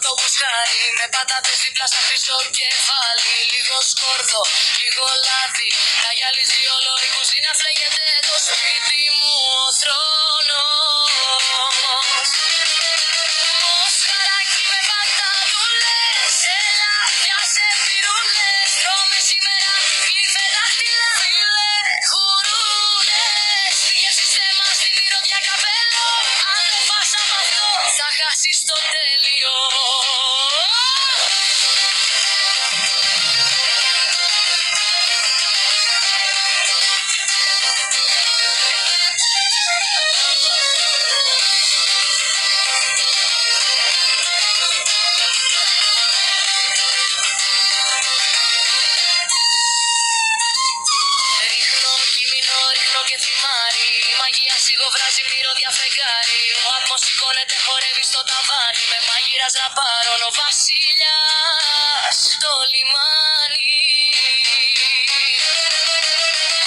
το μοσχάρι. Με πατάτες δίπλα στα χρυσό κεφάλι. Λίγο σκόρδο, λίγο λάδι. Να γυαλίζει όλο η κουζίνα, φλέγεται το σπίτι μου ο θρόνος. Μοσχαράκι με πατατούλες, έλα πιάσε πυρούνες. Τρώμε σήμερα γλύφε δάχτυλα, φίλε γουρούνες. Πήγε σύστημα στη μυρωδιά καπέλο, αν δεν πας απ' αυτό θα χάσεις το τέλειο. Ρίχνω κείμενο, ρίχνω και θυμάρι. Η μαγεία σιγοβράζει μυρωδιά φεγγάρι. Ο άτμος σηκώνεται, χορεύει στο ταβάνι. Με μάγειρας να πάρω ο βασιλιάς στο λιμάνι.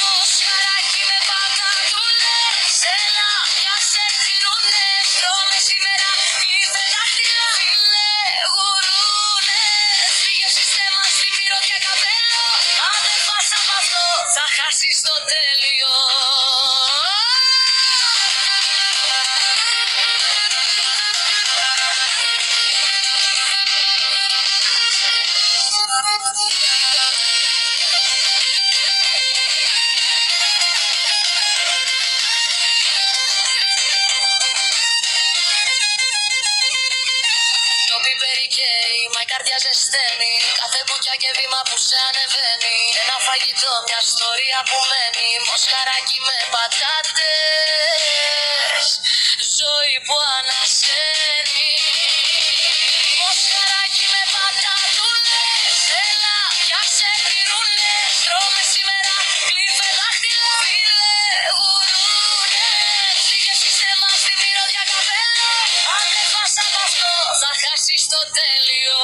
Μοσχαράκι με πατατούλες, έλα πιάσε πυρούνες. Τρώμε σήμερα γλύφε δάχτυλα, φίλε γουρούνες. Πήγε σύστημα στη μυρωδιά καπέλο, αν δεν πας απ' αυτό θα χάσεις το τέλειο. Το πιπέρι καίει, μα η καρδιά ζεσταίνει. Κάθε μπουκιά και βήμα που σε ανεβαίνει. Ένα φαγητό, μια ιστορία που μένει. Μοσχαράκι με πατάτες, ζωή που ανασένει. Μοσχαράκι με πατατούλες, έλα πιάσε πυρούνες. Τρώμε σήμερα γλύφε δάχτυλα, φίλε γουρούνες. Πήγε σύστημα στη μυρωδιά καπέλο, αν δεν πας απ' αυτό θα χάσεις το τέλειο.